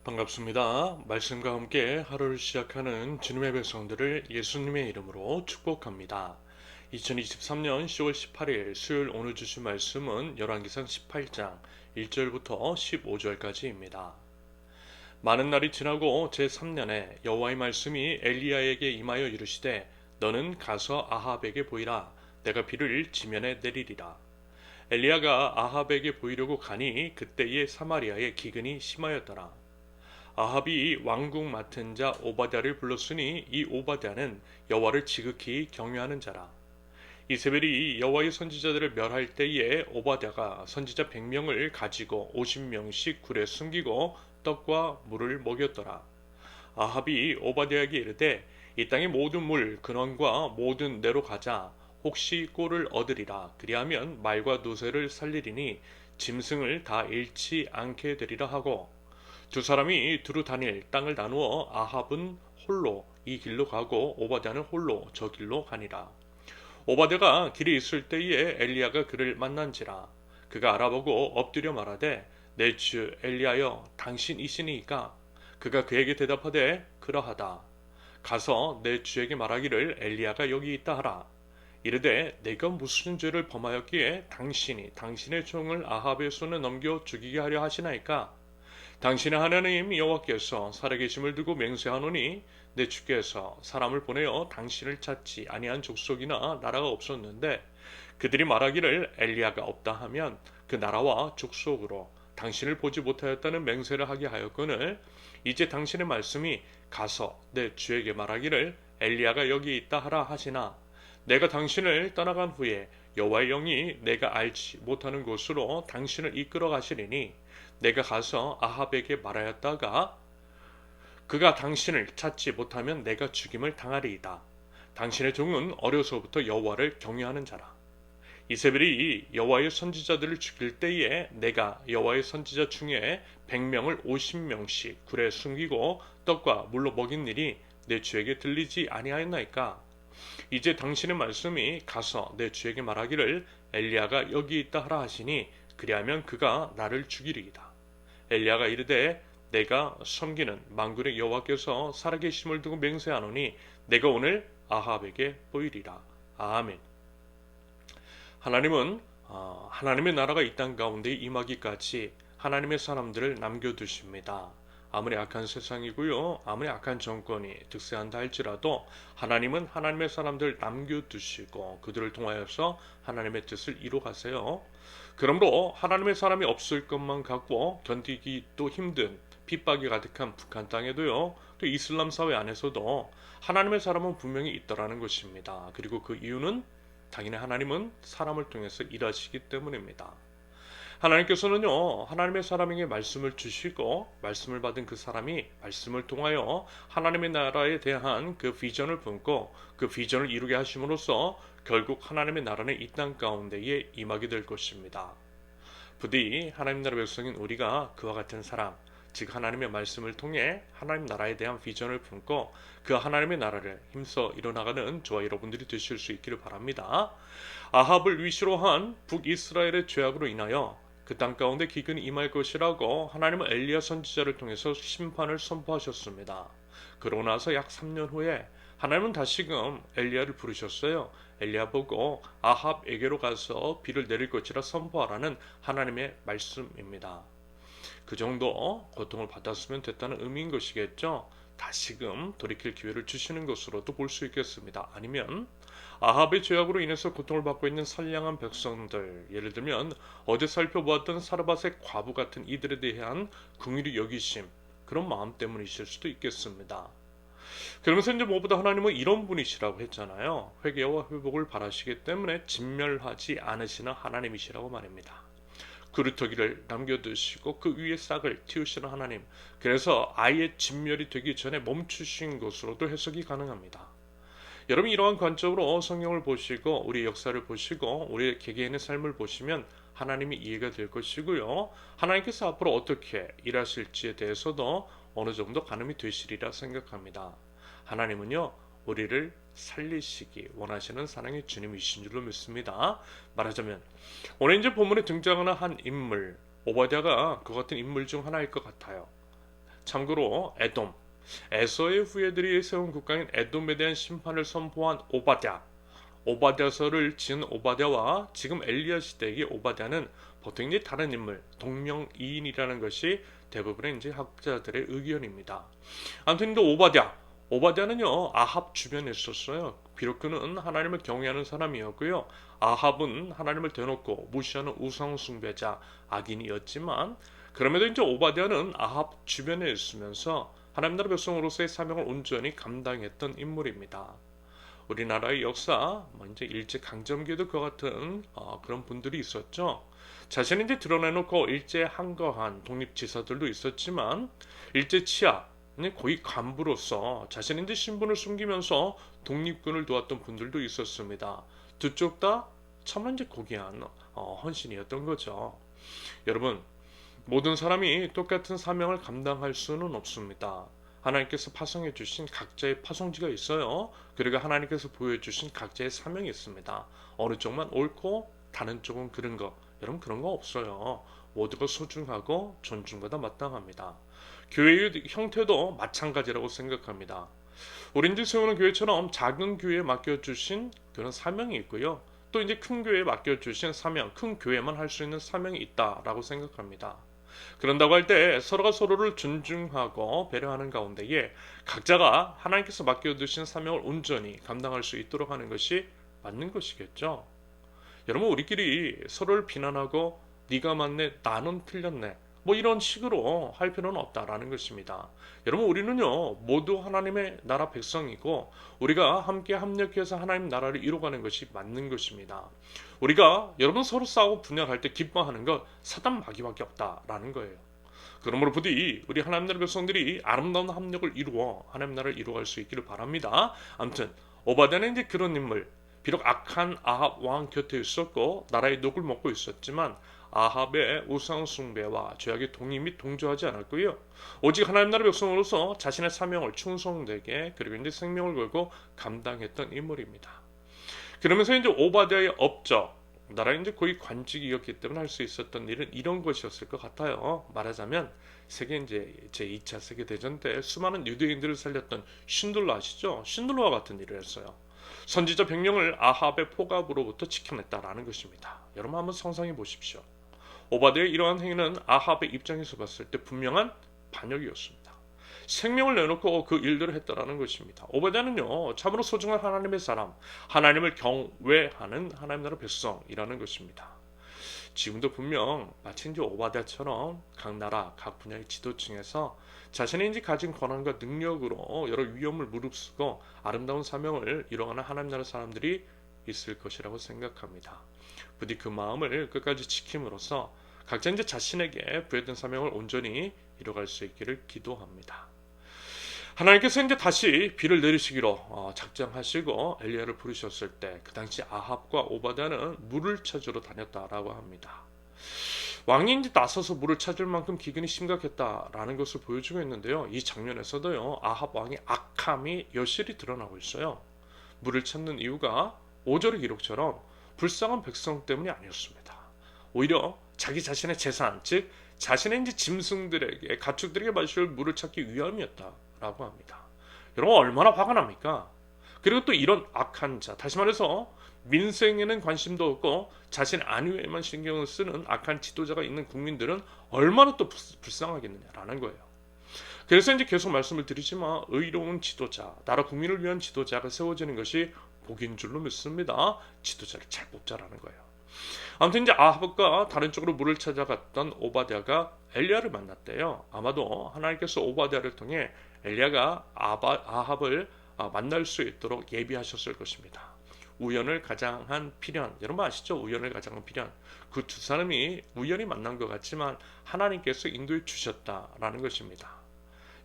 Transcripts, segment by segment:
반갑습니다. 말씀과 함께 하루를 시작하는 주님의 백성들을 예수님의 이름으로 축복합니다. 2023년 10월 18일 수요일 오늘 주신 말씀은 열왕기상 18장 1절부터 15절까지입니다. 많은 날이 지나고 제3년에 여호와의 말씀이 엘리야에게 임하여 이르시되 너는 가서 아합에게 보이라. 내가 비를 지면에 내리리라. 엘리야가 아합에게 보이려고 가니 그때에 사마리아에 기근이 심하였더라. 아합이 왕궁 맡은 자 오바댜를 불렀으니 이 오바댜는 여호와를 지극히 경외하는 자라. 이세벨이 여호와의 선지자들을 멸할 때에 오바댜가 선지자 100명을 가지고 50명씩 굴에 숨기고 떡과 물을 먹였더라. 아합이 오바댜에게 이르되 이 땅의 모든 물 근원과 모든 내로 가자. 혹시 꼴을 얻으리라. 그리하면 말과 노새를 살리리니 짐승을 다 잃지 않게 되리라 하고, 두 사람이 두루 다닐 땅을 나누어 아합은 홀로 이 길로 가고 오바댜는 홀로 저 길로 가니라. 오바댜가 길에 있을 때에 엘리야가 그를 만난지라. 그가 알아보고 엎드려 말하되 내 주 엘리야여 당신이시니이까. 그가 그에게 대답하되 그러하다. 가서 내 주에게 말하기를 엘리야가 여기 있다 하라. 이르되 내가 무슨 죄를 범하였기에 당신이 당신의 종을 아합의 손에 넘겨 죽이게 하려 하시나이까. 당신의 하나님 여호와께서 살아계심을 두고 맹세하노니 내 주께서 사람을 보내어 당신을 찾지 아니한 족속이나 나라가 없었는데 그들이 말하기를 엘리야가 없다 하면 그 나라와 족속으로 당신을 보지 못하였다는 맹세를 하게 하였거늘 이제 당신의 말씀이 가서 내 주에게 말하기를 엘리야가 여기 있다 하라 하시나 내가 당신을 떠나간 후에 여호와의 영이 내가 알지 못하는 곳으로 당신을 이끌어 가시리니 내가 가서 아합에게 말하였다가 그가 당신을 찾지 못하면 내가 죽임을 당하리이다. 당신의 종은 어려서부터 여호와를 경외하는 자라. 이세벨이 여호와의 선지자들을 죽일 때에 내가 여호와의 선지자 중에 100명을 50명씩 굴에 숨기고 떡과 물로 먹인 일이 내 주에게 들리지 아니하였나이까. 이제 당신의 말씀이 가서 내 주에게 말하기를 엘리야가 여기 있다 하라 하시니 그리하면 그가 나를 죽이리이다. 엘리야가 이르되 내가 섬기는 만군의 여호와께서 살아계심을 두고 맹세하노니 내가 오늘 아합에게 보이리라. 아멘. 하나님은 하나님의 나라가 이 땅 가운데 임하기까지 하나님의 사람들을 남겨두십니다. 아무리 악한 세상이고요, 아무리 악한 정권이 득세한다 할지라도 하나님은 하나님의 사람들 남겨두시고 그들을 통하여서 하나님의 뜻을 이루가세요. 그러므로 하나님의 사람이 없을 것만 같고 견디기 또 힘든 핍박이 가득한 북한 땅에도요, 또 이슬람 사회 안에서도 하나님의 사람은 분명히 있더라는 것입니다. 그리고 그 이유는 당연히 하나님은 사람을 통해서 일하시기 때문입니다. 하나님께서는요, 하나님의 사람에게 말씀을 주시고 말씀을 받은 그 사람이 말씀을 통하여 하나님의 나라에 대한 그 비전을 품고 그 비전을 이루게 하심으로써 결국 하나님의 나라는 이 땅 가운데에 임하게 될 것입니다. 부디 하나님 나라 백성인 우리가 그와 같은 사람, 즉 하나님의 말씀을 통해 하나님 나라에 대한 비전을 품고 그 하나님의 나라를 힘써 이뤄나가는 저와 여러분들이 되실 수 있기를 바랍니다. 아합을 위시로 한 북이스라엘의 죄악으로 인하여 그 땅 가운데 기근이 임할 것이라고 하나님은 엘리야 선지자를 통해서 심판을 선포하셨습니다. 그러고 나서 약 3년 후에 하나님은 다시금 엘리야를 부르셨어요. 엘리야 보고 아합에게로 가서 비를 내릴 것이라 선포하라는 하나님의 말씀입니다. 그 정도 고통을 받았으면 됐다는 의미인 것이겠죠. 다시금 돌이킬 기회를 주시는 것으로도 볼 수 있겠습니다. 아니면 아합의 죄악으로 인해서 고통을 받고 있는 선량한 백성들, 예를 들면 어제 살펴보았던 사르밧의 과부 같은 이들에 대한 긍휼히 여기심, 그런 마음 때문이실 수도 있겠습니다. 그러면서 이제 무엇보다 하나님은 이런 분이시라고 했잖아요. 회개와 회복을 바라시기 때문에 진멸하지 않으시는 하나님이시라고 말입니다. 그루터기를 남겨두시고 그 위에 싹을 틔우시는 하나님, 그래서 아예 진멸이 되기 전에 멈추신 것으로도 해석이 가능합니다. 여러분, 이러한 관점으로 성경을 보시고 우리의 역사를 보시고 우리의 개개인의 삶을 보시면 하나님이 이해가 될 것이고요, 하나님께서 앞으로 어떻게 일하실지에 대해서도 어느 정도 가늠이 되시리라 생각합니다. 하나님은요, 우리를 살리시기 원하시는 사랑의 주님이신 줄로 믿습니다. 말하자면 오늘 이제 본문에 등장하는 한 인물, 오바댜가 그 같은 인물 중 하나일 것 같아요. 참고로 에서의 후예들이 세운 국가인 에돔에 대한 심판을 선포한 오바댜서를 지은 오바댜와 지금 엘리야 시대의 오바댜는 보통 이제 다른 인물, 동명이인이라는 것이 대부분의 이제 학자들의 의견입니다. 아무튼 이제 오바댜는요 아합 주변에 있었어요. 비록 그는 하나님을 경외하는 사람이었고요. 아합은 하나님을 대놓고 무시하는 우상 숭배자 악인이었지만 그럼에도 이제 오바댜는 아합 주변에 있으면서 하나님 나라 백성으로서의 사명을 온전히 감당했던 인물입니다. 우리나라의 역사, 이제 일제 강점기에도 그 같은 그런 분들이 있었죠. 자신이 이제 드러내놓고 일제 항거한 독립지사들도 있었지만 일제 치하 고위 간부로서 자신의 이제 신분을 숨기면서 독립군을 도왔던 분들도 있었습니다. 두 쪽 다 참으로 이제 고귀한 헌신이었던 거죠. 여러분, 모든 사람이 똑같은 사명을 감당할 수는 없습니다. 하나님께서 파송해 주신 각자의 파송지가 있어요. 그리고 하나님께서 보여주신 각자의 사명이 있습니다. 어느 쪽만 옳고 다른 쪽은 그런 거. 여러분 그런 거 없어요. 모두가 소중하고 존중받아 마땅합니다. 교회의 형태도 마찬가지라고 생각합니다. 우린들 세우는 교회처럼 작은 교회에 맡겨주신 그런 사명이 있고요. 또 이제 큰 교회에 맡겨주신 사명, 큰 교회만 할 수 있는 사명이 있다라고 생각합니다. 그런다고 할 때 서로가 서로를 존중하고 배려하는 가운데에 각자가 하나님께서 맡겨두신 사명을 온전히 감당할 수 있도록 하는 것이 맞는 것이겠죠. 여러분 우리끼리 서로를 비난하고 네가 맞네 나는 틀렸네 이런 식으로 할 필요는 없다라는 것입니다. 여러분 우리는요 모두 하나님의 나라 백성이고 우리가 함께 합력해서 하나님 나라를 이루어가는 것이 맞는 것입니다. 우리가 여러분 서로 싸우고 분열할 때 기뻐하는 것 사단 마귀밖에 없다라는 거예요. 그러므로 부디 우리 하나님 나라 백성들이 아름다운 합력을 이루어 하나님 나라를 이루어갈 수 있기를 바랍니다. 아무튼 오바댜는 이제 그런 인물, 비록 악한 아합 왕 곁에 있었고 나라의 녹을 먹고 있었지만 아합의 우상 숭배와 죄악의 동의 및 동조하지 않았고요. 오직 하나님 나라 백성으로서 자신의 사명을 충성되게 그리고 이제 생명을 걸고 감당했던 인물입니다. 그러면서 이제 오바댜의 업적, 나라의 이제 고위 관직이었기 때문에 할 수 있었던 일은 이런 것이었을 것 같아요. 말하자면 세계 이제 제2차 세계 대전 때 수많은 유대인들을 살렸던 쉰들러 아시죠? 쉰들러와 같은 일을 했어요. 선지자 100명을 아합의 포갑으로부터 지켜냈다라는 것입니다. 여러분 한번 상상해 보십시오. 오바댜의 이러한 행위는 아합의 입장에서 봤을 때 분명한 반역이었습니다. 생명을 내놓고 그 일들을 했다라는 것입니다. 오바댜는요 참으로 소중한 하나님의 사람, 하나님을 경외하는 하나님 나라 백성이라는 것입니다. 지금도 분명 마치 이제 오바댜처럼 각 나라 각 분야의 지도층에서 자신이 이제 가진 권한과 능력으로 여러 위험을 무릅쓰고 아름다운 사명을 이뤄가는 하나님 나라 사람들이 있을 것이라고 생각합니다. 부디 그 마음을 끝까지 지킴으로써 각자 이제 자신에게 부여된 사명을 온전히 이뤄갈 수 있기를 기도합니다. 하나님께서 이제 다시 비를 내리시기로 작정하시고 엘리야를 부르셨을 때 그 당시 아합과 오바댜는 물을 찾으러 다녔다라고 합니다. 왕이 이제 나서서 물을 찾을 만큼 기근이 심각했다라는 것을 보여주고 있는데요. 이 장면에서도요 아합 왕의 악함이 여실히 드러나고 있어요. 물을 찾는 이유가 5절의 기록처럼 불쌍한 백성 때문이 아니었습니다. 오히려 자기 자신의 재산, 즉 자신의 이제 짐승들에게 가축들에게 마실 물을 찾기 위함이었다라고 합니다. 여러분 얼마나 화가 납니까? 그리고 또 이런 악한 자, 다시 말해서 민생에는 관심도 없고 자신 안위에만 신경을 쓰는 악한 지도자가 있는 국민들은 얼마나 또 불쌍하겠느냐라는 거예요. 그래서 이제 계속 말씀을 드리지만 의로운 지도자, 나라 국민을 위한 지도자가 세워지는 것이 복인 줄로 믿습니다. 지도자를 잘 뽑자라는 거예요. 아무튼 이제 아합과 다른 쪽으로 물을 찾아갔던 오바댜가 엘리야를 만났대요. 아마도 하나님께서 오바댜를 통해 엘리야가 아합을 만날 수 있도록 예비하셨을 것입니다. 우연을 가장한 필연, 여러분 아시죠? 우연을 가장한 필연. 그 두 사람이 우연히 만난 것 같지만 하나님께서 인도해 주셨다라는 것입니다.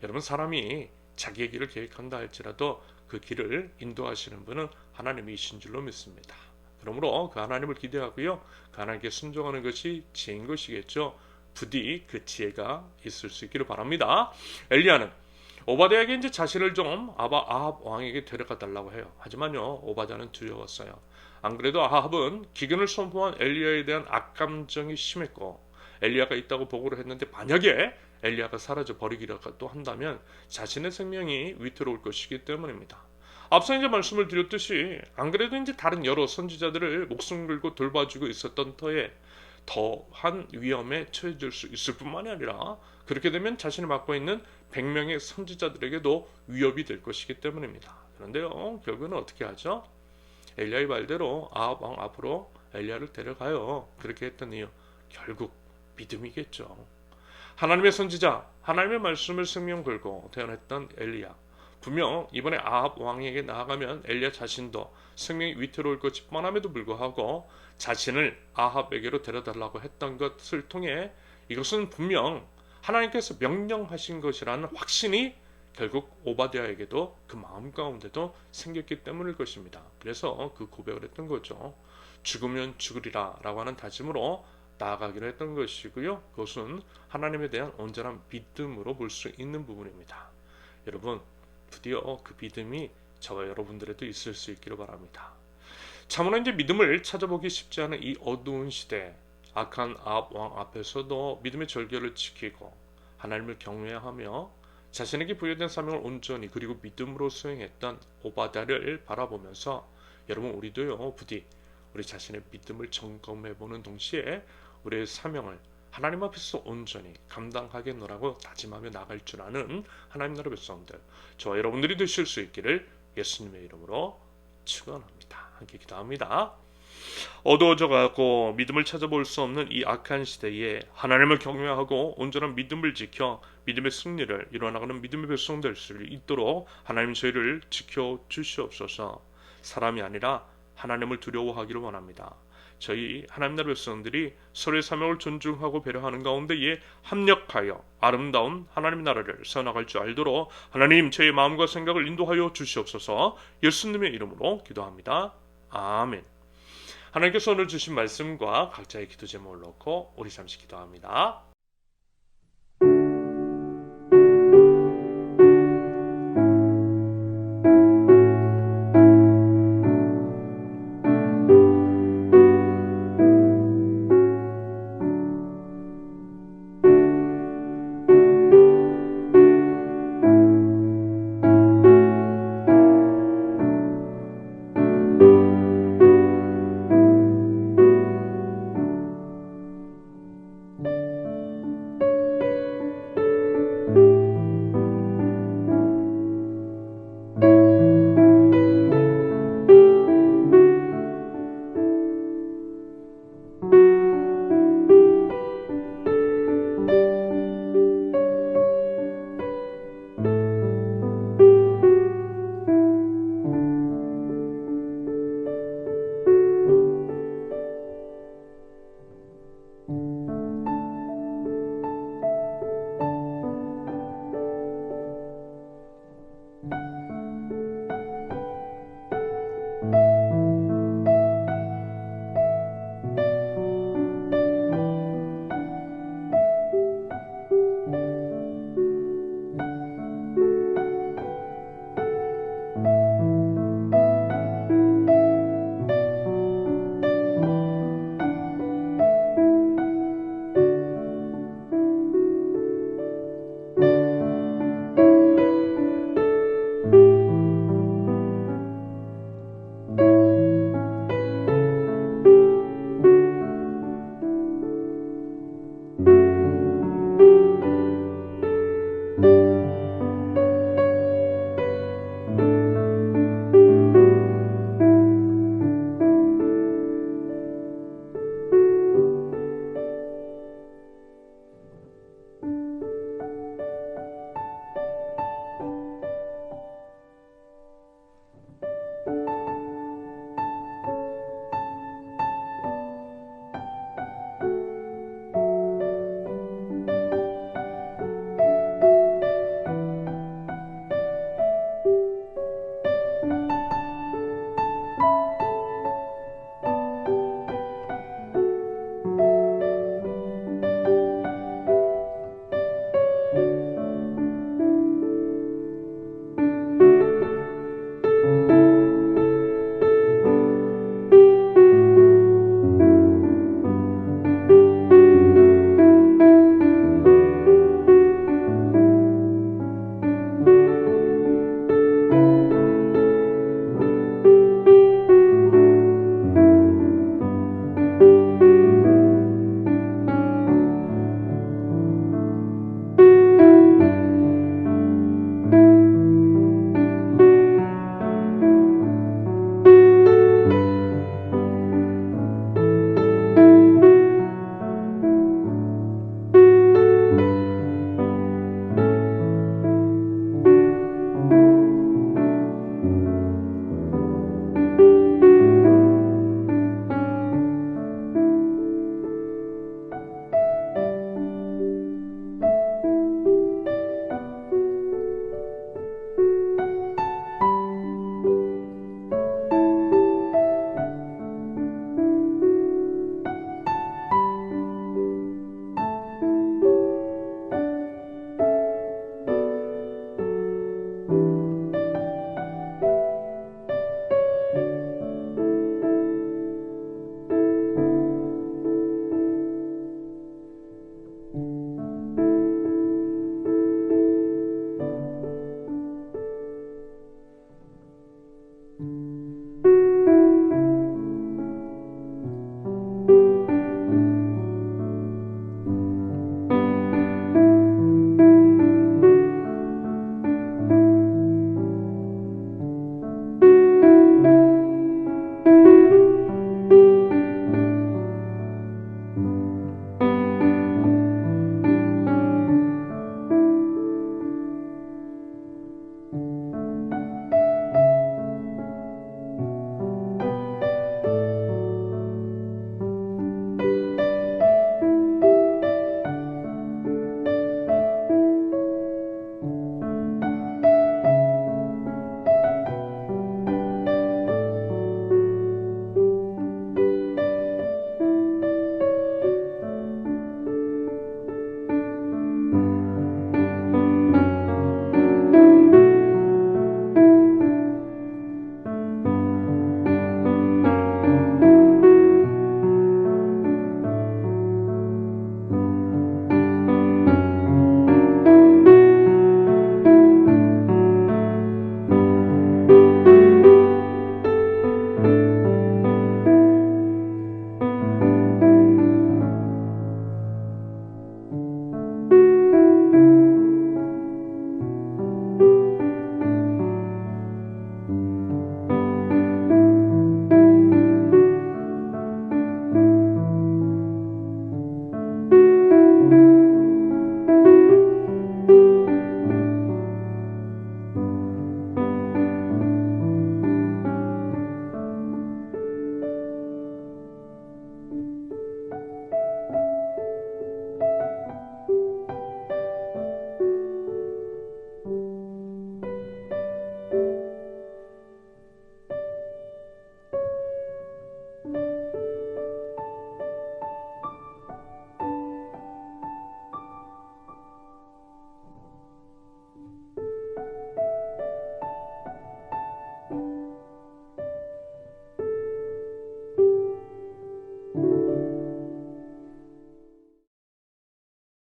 여러분 사람이 자기의 길을 계획한다 할지라도 그 길을 인도하시는 분은 하나님이신 줄로 믿습니다. 그러므로 그 하나님을 기대하고요. 그 하나님께 순종하는 것이 지혜인 것이겠죠. 부디 그 지혜가 있을 수 있기를 바랍니다. 엘리야는 오바댜에게 이제 자신을 좀 아합 왕에게 데려가 달라고 해요. 하지만요 오바댜는 두려웠어요. 안 그래도 아합은 기근을 선포한 엘리야에 대한 악감정이 심했고 엘리야가 있다고 보고를 했는데 만약에 엘리야가 사라져 버리기라도 한다면 자신의 생명이 위태로울 것이기 때문입니다. 앞서 이제 말씀을 드렸듯이 안 그래도 이제 다른 여러 선지자들을 목숨 걸고 돌봐주고 있었던 터에 더한 위험에 처해질 수 있을 뿐만이 아니라 그렇게 되면 자신이 맡고 있는 100명의 선지자들에게도 위협이 될 것이기 때문입니다. 그런데요, 결국은 어떻게 하죠? 엘리야의 말대로 아합 왕 앞으로 엘리야를 데려가요. 그렇게 했던 이유, 결국 믿음이겠죠. 하나님의 선지자, 하나님의 말씀을 생명 걸고 태어났던 엘리야. 분명 이번에 아합 왕에게 나아가면 엘리야 자신도 생명이 위태로울 것이 뻔함에도 불구하고 자신을 아합에게로 데려달라고 했던 것을 통해 이것은 분명 하나님께서 명령하신 것이라는 확신이 결국 오바댜에게도 그 마음 가운데도 생겼기 때문일 것입니다. 그래서 그 고백을 했던 거죠. 죽으면 죽으리라 라고 하는 다짐으로 나아가기로 했던 것이고요. 그것은 하나님에 대한 온전한 믿음으로 볼 수 있는 부분입니다. 여러분, 드디어 그 믿음이 저와 여러분들에도 있을 수 있기를 바랍니다. 참으로 이제 믿음을 찾아보기 쉽지 않은 이 어두운 시대, 악한 아합 왕 앞에서도 믿음의 절개를 지키고 하나님을 경외하며 자신에게 부여된 사명을 온전히 그리고 믿음으로 수행했던 오바댜를 바라보면서 여러분, 우리도요 부디 우리 자신의 믿음을 점검해보는 동시에 우리의 사명을 하나님 앞에서 온전히 감당하겠노라고 다짐하며 나갈 줄 아는 하나님 나라 백성들, 저와 여러분들이 되실 수 있기를 예수님의 이름으로 축원합니다. 함께 기도합니다. 어두워져가고 믿음을 찾아볼 수 없는 이 악한 시대에 하나님을 경외하고 온전한 믿음을 지켜 믿음의 승리를 이뤄나가는 믿음의 백성 될 수 있도록 하나님 저희를 지켜 주시옵소서. 사람이 아니라 하나님을 두려워하기를 원합니다. 저희 하나님 나라 백성들이 서로의 사명을 존중하고 배려하는 가운데에 합력하여 아름다운 하나님 나라를 세워나갈 줄 알도록 하나님 저희 마음과 생각을 인도하여 주시옵소서. 예수님의 이름으로 기도합니다. 아멘. 하나님께서 오늘 주신 말씀과 각자의 기도 제목을 놓고 우리 잠시 기도합니다.